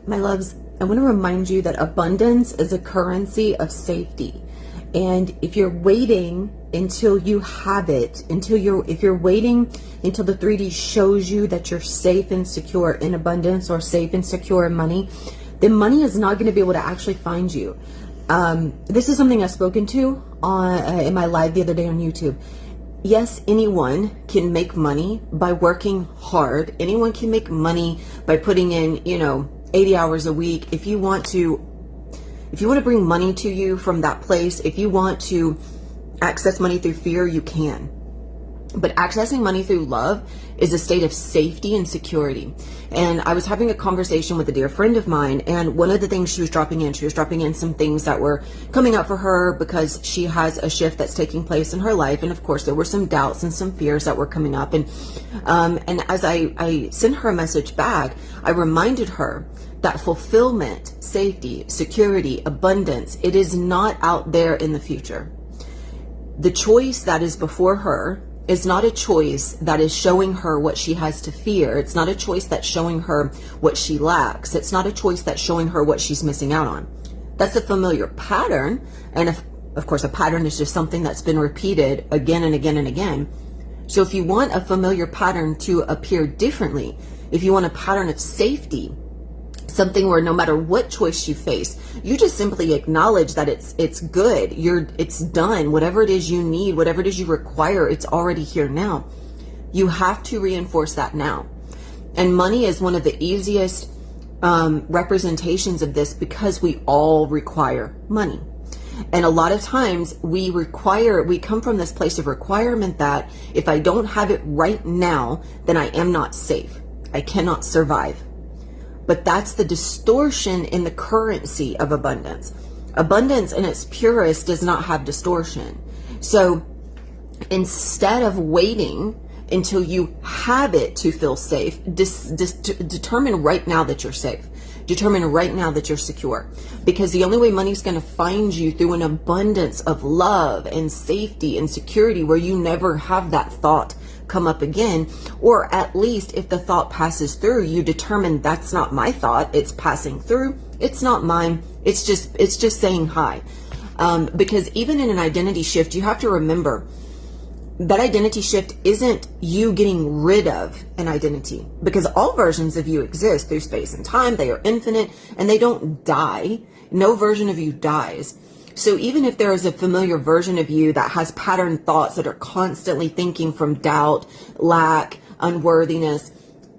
My loves, I want to remind you that abundance is a currency of safety. And if you're waiting until you have it, if you're waiting until the 3D shows you that you're safe and secure in abundance or safe and secure in money, then money is not going to be able to actually find you. This is something I've spoken to in my live the other day on YouTube. Yes, anyone can make money by working hard. Anyone can make money by putting in, 80 hours a week. If you want to bring money to you from that place, if you want to access money through fear, you can. But accessing money through love is a state of safety and security. And I was having a conversation with a dear friend of mine, and one of the things she was dropping in some things that were coming up for her because she has a shift that's taking place in her life. And of course, there were some doubts and some fears that were coming up. And as I sent her a message back, I reminded her that fulfillment, safety, security, abundance, it is not out there in the future. The choice that is before her is not a choice that is showing her what she has to fear. It's not a choice that's showing her what she lacks. It's not a choice that's showing her what she's missing out on. That's a familiar pattern. And of course, a pattern is just something that's been repeated again and again and again. So if you want a familiar pattern to appear differently, if you want a pattern of safety, something where no matter what choice you face, you just simply acknowledge that it's good. It's done. Whatever it is you need, whatever it is you require, it's already here now. You have to reinforce that now. And money is one of the easiest representations of this because we all require money. And a lot of times we come from this place of requirement that if I don't have it right now, then I am not safe. I cannot survive. But that's the distortion in the currency of abundance. Abundance in its purest does not have distortion. So instead of waiting until you have it to feel safe, determine right now that you're safe. Determine right now that you're secure. Because the only way money's going to find you through an abundance of love and safety and security where you never have that thought come up again, or at least if the thought passes through, you determine that's not my thought, it's passing through, it's not mine, it's just saying hi. Because even in an identity shift, you have to remember that identity shift isn't you getting rid of an identity, because all versions of you exist through space and time. They are infinite and they don't die. No version of you dies. So even if there is a familiar version of you that has patterned thoughts that are constantly thinking from doubt, lack, unworthiness,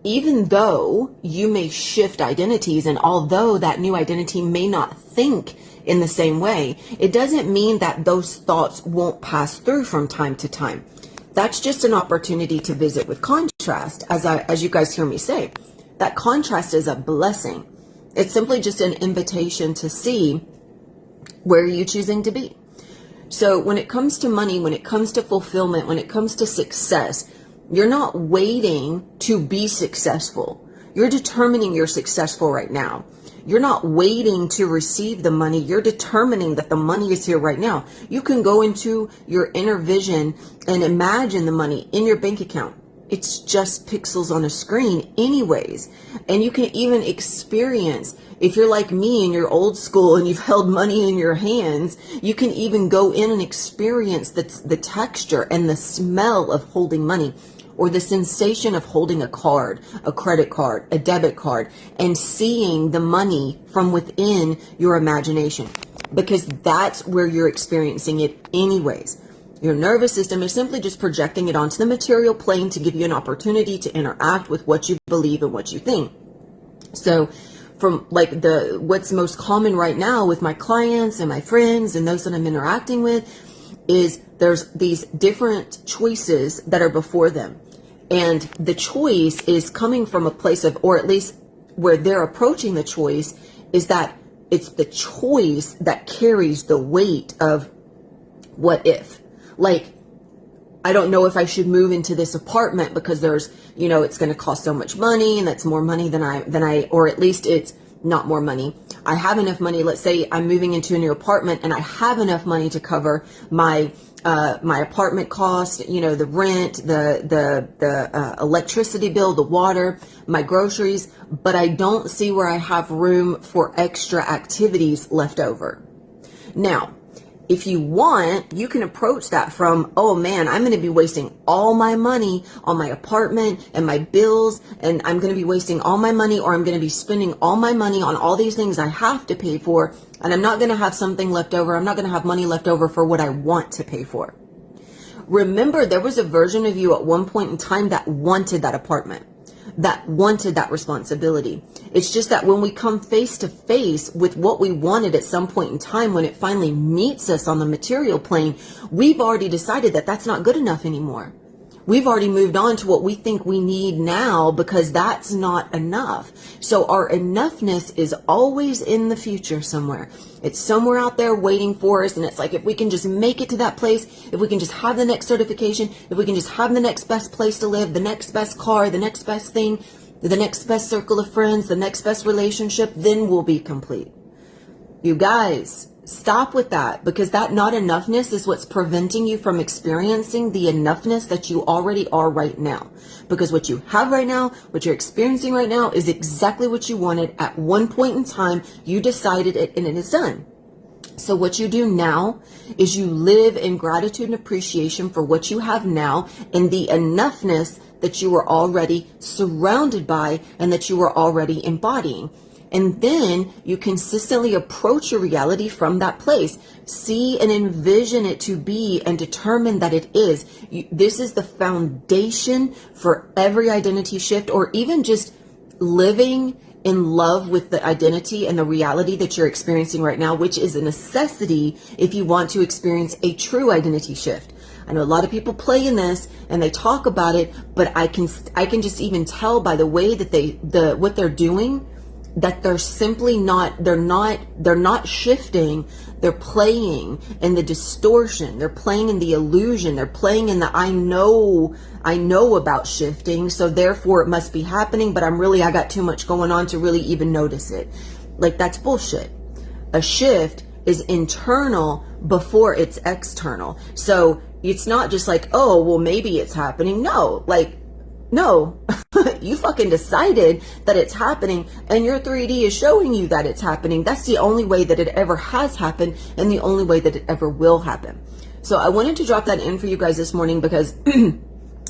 even though you may shift identities, and although that new identity may not think in the same way, it doesn't mean that those thoughts won't pass through from time to time. That's just an opportunity to visit with contrast, as you guys hear me say. That contrast is a blessing. It's simply just an invitation to see where are you choosing to be. So when it comes to money, when it comes to fulfillment, when it comes to success, you're not waiting to be successful. You're determining you're successful right now. You're not waiting to receive the money. You're determining that the money is here right now. You can go into your inner vision and imagine the money in your bank account. It's just pixels on a screen anyways. And you can even experience, if you're like me and you're old school and you've held money in your hands, you can even go in and experience the texture and the smell of holding money, or the sensation of holding a card, a credit card, a debit card, and seeing the money from within your imagination, because that's where you're experiencing it anyways. Your nervous system is simply just projecting it onto the material plane to give you an opportunity to interact with what you believe and what you think. So from what's most common right now with my clients and my friends and those that I'm interacting with is there's these different choices that are before them. And the choice is coming from a place of, or at least where they're approaching the choice, is that it's the choice that carries the weight of what if. Like, I don't know if I should move into this apartment because there's, it's going to cost so much money, and that's more money than I, or at least it's not more money. I have enough money. Let's say I'm moving into a new apartment and I have enough money to cover my my apartment cost, you know, the rent, the electricity bill, the water, my groceries, but I don't see where I have room for extra activities left over. Now, if you want, you can approach that from, oh man, I'm going to be wasting all my money on my apartment and my bills, and I'm going to be wasting all my money, or I'm going to be spending all my money on all these things I have to pay for, and I'm not going to have something left over. I'm not going to have money left over for what I want to pay for. Remember, there was a version of you at one point in time that wanted that apartment, that wanted that responsibility. It's just that when we come face to face with what we wanted at some point in time, when it finally meets us on the material plane, we've already decided that that's not good enough anymore. We've already moved on to what we think we need now, because that's not enough. So our enoughness is always in the future somewhere. It's somewhere out there waiting for us. And it's like, if we can just make it to that place, if we can just have the next certification, if we can just have the next best place to live, the next best car, the next best thing, the next best circle of friends, the next best relationship, then we'll be complete. You guys, stop with that, because that not enoughness is what's preventing you from experiencing the enoughness that you already are right now. Because what you have right now, what you're experiencing right now, is exactly what you wanted at one point in time. You decided it, and it is done. So what you do now is you live in gratitude and appreciation for what you have now, and the enoughness that you were already surrounded by and that you were already embodying. And then you consistently approach your reality from that place. See and envision it to be, and determine that it is. This is the foundation for every identity shift, or even just living in love with the identity and the reality that you're experiencing right now, which is a necessity if you want to experience a true identity shift. I know a lot of people play in this and they talk about it, but I can just even tell by the way that what they're doing, that they're simply not, they're not shifting. They're playing in the distortion. They're playing in the illusion. They're playing in the, I know about shifting, so therefore it must be happening, but I got too much going on to really even notice it. Like, that's bullshit. A shift is internal before it's external. So it's not just like, oh, well, maybe it's happening. No, you fucking decided that it's happening, and your 3D is showing you that it's happening. That's the only way that it ever has happened, and the only way that it ever will happen. So I wanted to drop that in for you guys this morning, because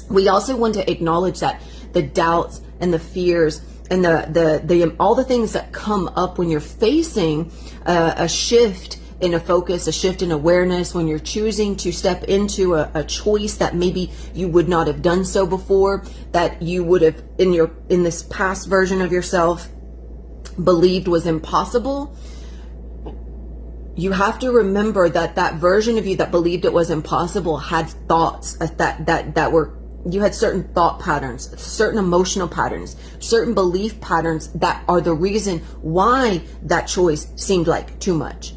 we also want to acknowledge that the doubts and the fears and the all the things that come up when you're facing a shift in a focus, a shift in awareness, when you're choosing to step into a choice that maybe you would not have done so before, that you would have in this past version of yourself believed was impossible. You have to remember that that version of you that believed it was impossible had thoughts that were, you had certain thought patterns, certain emotional patterns, certain belief patterns that are the reason why that choice seemed like too much.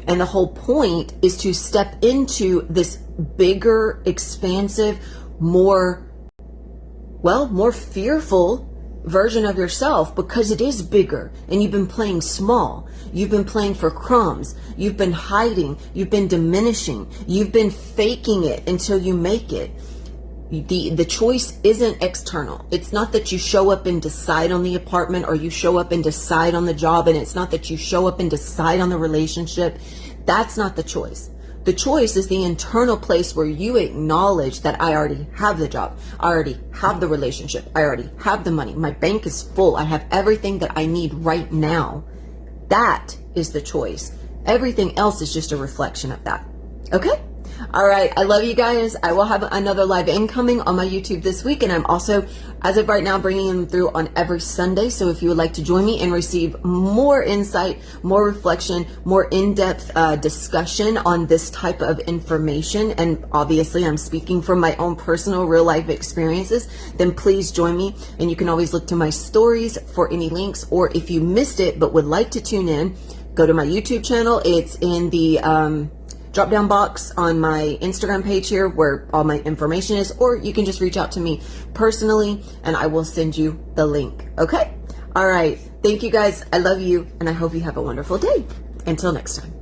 And the whole point is to step into this bigger, expansive, more fearful version of yourself, because it is bigger, and you've been playing small. You've been playing for crumbs. You've been hiding. You've been diminishing. You've been faking it until you make it. The choice isn't external. It's not that you show up and decide on the apartment, or you show up and decide on the job, and it's not that you show up and decide on the relationship. That's not the choice. The choice is the internal place where you acknowledge that I already have the job. I already have the relationship. I already have the money. My bank is full. I have everything that I need right now. That is the choice. Everything else is just a reflection of that. Okay? All right. I love you guys. I will have another live incoming on my YouTube this week. And I'm also, as of right now, bringing them through on every Sunday. So if you would like to join me and receive more insight, more reflection, more in-depth discussion on this type of information, and obviously I'm speaking from my own personal real life experiences, then please join me. And you can always look to my stories for any links, or if you missed it but would like to tune in, go to my YouTube channel. It's in the drop down box on my Instagram page here, where all my information is, or you can just reach out to me personally and I will send you the link. Okay? All right. Thank you guys. I love you, and I hope you have a wonderful day. Until next time.